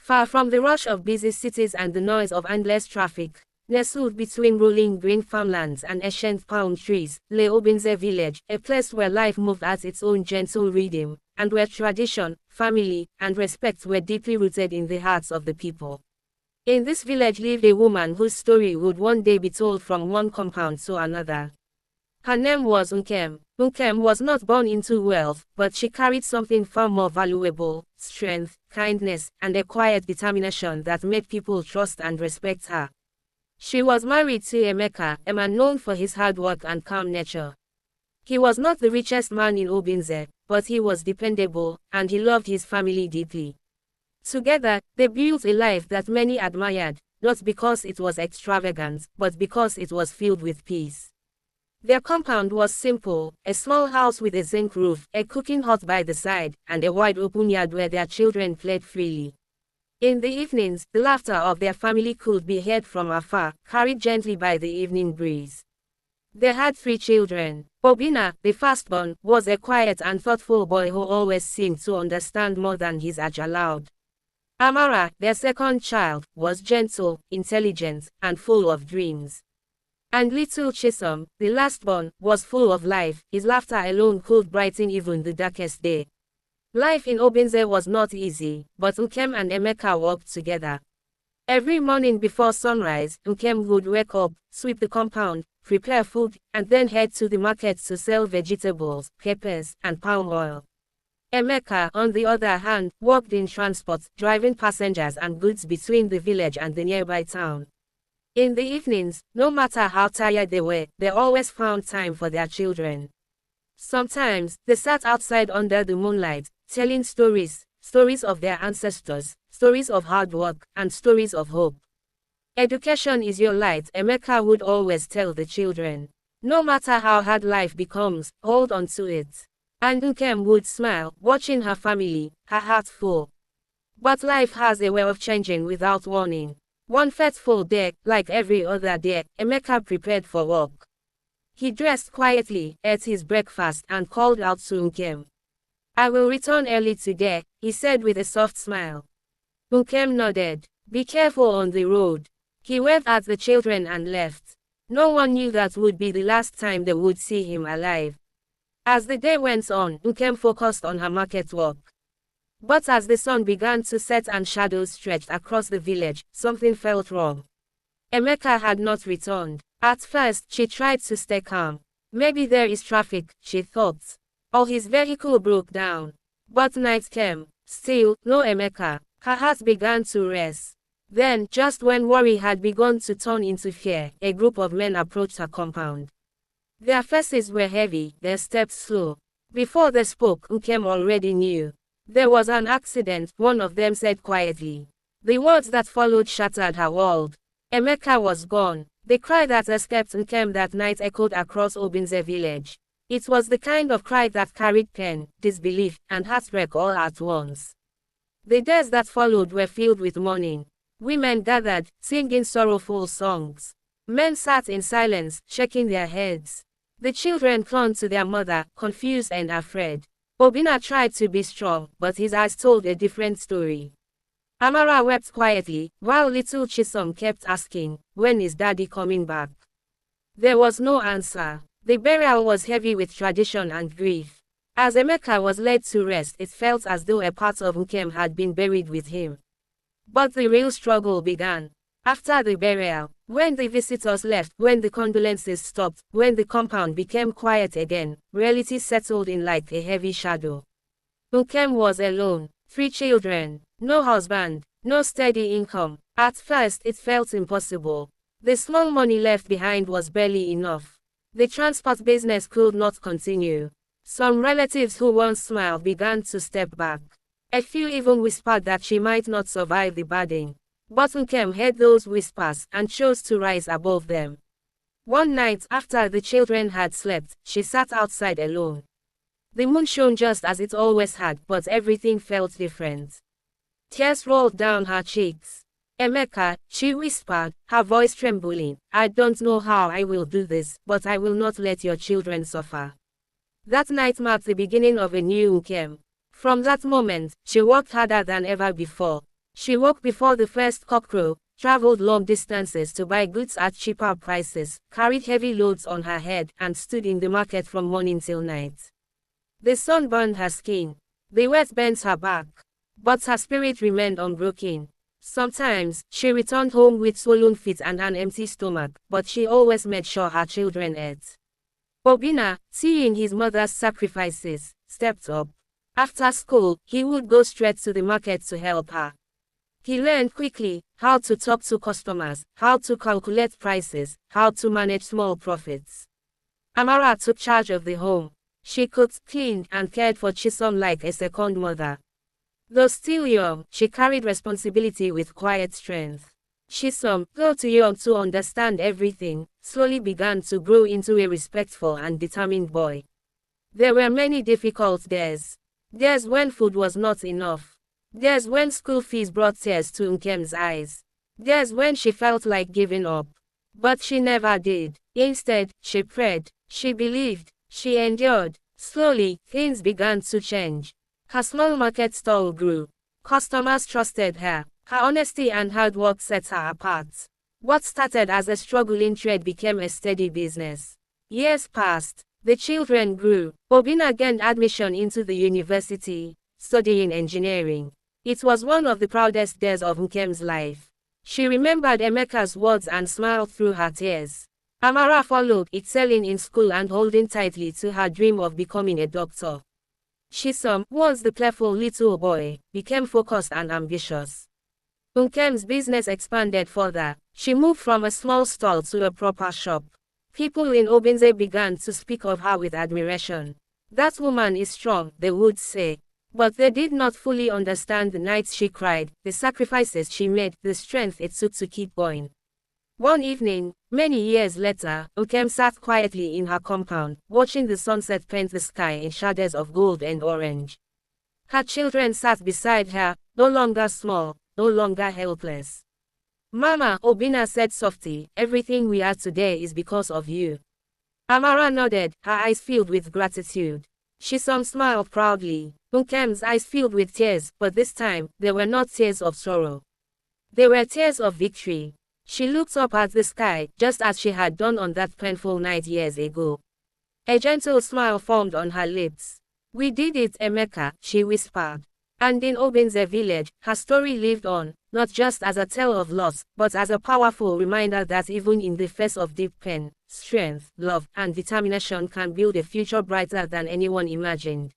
Far from the rush of busy cities and the noise of endless traffic, nestled between rolling green farmlands and ancient palm trees, lay Obinze village, a place where life moved at its own gentle rhythm, and where tradition, family, and respect were deeply rooted in the hearts of the people. In this village lived a woman whose story would one day be told from one compound to another. Her name was Nkem. Nkem was not born into wealth, but she carried something far more valuable: strength, kindness, and a quiet determination that made people trust and respect her. She was married to Emeka, a man known for his hard work and calm nature. He was not the richest man in Obinze, but he was dependable, and he loved his family deeply. Together, they built a life that many admired, not because it was extravagant, but because it was filled with peace. Their compound was simple: a small house with a zinc roof, a cooking hut by the side, and a wide open yard where their children played freely. In the evenings, the laughter of their family could be heard from afar, carried gently by the evening breeze. They had 3 children. Obinna, the firstborn, was a quiet and thoughtful boy who always seemed to understand more than his age allowed. Amara, their second child, was gentle, intelligent, and full of dreams. And little Chisom, the lastborn, was full of life. His laughter alone could brighten even the darkest day. Life in Obinze was not easy, but Nkem and Emeka worked together. Every morning before sunrise, Nkem would wake up, sweep the compound, prepare food, and then head to the market to sell vegetables, peppers, and palm oil. Emeka, on the other hand, worked in transport, driving passengers and goods between the village and the nearby town. In the evenings, no matter how tired they were, they always found time for their children. Sometimes, they sat outside under the moonlight, telling stories of their ancestors, stories of hard work, and stories of hope. Education is your light, Emeka would always tell the children. No matter how hard life becomes, hold on to it. And Nkem would smile, watching her family, her heart full. But life has a way of changing without warning. One fateful day, like every other day, Emeka prepared for work. He dressed quietly, ate his breakfast, and called out to Nkem. "I will return early today," he said with a soft smile. Nkem nodded. "Be careful on the road." He waved at the children and left. No one knew that would be the last time they would see him alive. As the day went on, Nkem focused on her market work. But as the sun began to set and shadows stretched across the village, something felt wrong. Emeka had not returned. At first, she tried to stay calm. Maybe there is traffic, she thought. Or his vehicle broke down. But night came. Still, no Emeka. Her heart began to race. Then, just when worry had begun to turn into fear, a group of men approached her compound. Their faces were heavy, their steps slow. Before they spoke, Nkem already knew. "There was an accident," one of them said quietly. The words that followed shattered her world. Emeka was gone. The cry that escaped Nkem that night echoed across Obinze village. It was the kind of cry that carried pain, disbelief, and heartbreak all at once. The days that followed were filled with mourning. Women gathered, singing sorrowful songs. Men sat in silence, shaking their heads. The children clung to their mother, confused and afraid. Obinna tried to be strong, but his eyes told a different story. Amara wept quietly, while little Chisom kept asking, "When is Daddy coming back?" There was no answer. The burial was heavy with tradition and grief. As Emeka was laid to rest, it felt as though a part of Nkem had been buried with him. But the real struggle began. After the burial, when the visitors left, when the condolences stopped, when the compound became quiet again, reality settled in like a heavy shadow. Nkem was alone. 3 children, no husband, no steady income. At first it felt impossible. The small money left behind was barely enough. The transport business could not continue. Some relatives who once smiled began to step back. A few even whispered that she might not survive the burden. But Nkem heard those whispers and chose to rise above them. One night, after the children had slept, she sat outside alone. The moon shone just as it always had, but everything felt different. Tears rolled down her cheeks. "Emeka," she whispered, her voice trembling, "I don't know how I will do this, but I will not let your children suffer." That night marked the beginning of a new Nkem. From that moment, she worked harder than ever before. She woke before the first cockcrow, traveled long distances to buy goods at cheaper prices, carried heavy loads on her head, and stood in the market from morning till night. The sun burned her skin. The wet bent her back. But her spirit remained unbroken. Sometimes, she returned home with swollen feet and an empty stomach, but she always made sure her children ate. Obinna, seeing his mother's sacrifices, stepped up. After school, he would go straight to the market to help her. He learned quickly how to talk to customers, how to calculate prices, how to manage small profits. Amara took charge of the home. She cooked, cleaned, and cared for Chisom like a second mother. Though still young, she carried responsibility with quiet strength. Chisom, though too young to understand everything, slowly began to grow into a respectful and determined boy. There were many difficult days. Days when food was not enough. Days when school fees brought tears to Nkem's eyes. Days when she felt like giving up. But she never did. Instead, she prayed, she believed, she endured. Slowly, things began to change. Her small market stall grew. Customers trusted her. Her honesty and hard work set her apart. What started as a struggling trade became a steady business. Years passed. The children grew. Obinna gained admission into the university, studying engineering. It was one of the proudest days of Nkem's life. She remembered Emeka's words and smiled through her tears. Amara followed, excelling in school and holding tightly to her dream of becoming a doctor. Chisom, once the playful little boy, became focused and ambitious. Nkem's business expanded further. She moved from a small stall to a proper shop. People in Obinze began to speak of her with admiration. That woman is strong, they would say. But they did not fully understand the nights she cried, the sacrifices she made, the strength it took to keep going. One evening, many years later, Nkem sat quietly in her compound, watching the sunset paint the sky in shadows of gold and orange. Her children sat beside her, no longer small, no longer helpless. "Mama," Obinna said softly, "everything we are today is because of you." Amara nodded, her eyes filled with gratitude. Chisom smiled proudly. Nkem's eyes filled with tears, but this time, they were not tears of sorrow. They were tears of victory. She looked up at the sky, just as she had done on that painful night years ago. A gentle smile formed on her lips. "We did it, Emeka," she whispered. And in Obinze village, her story lived on, not just as a tale of loss, but as a powerful reminder that even in the face of deep pain, strength, love, and determination can build a future brighter than anyone imagined.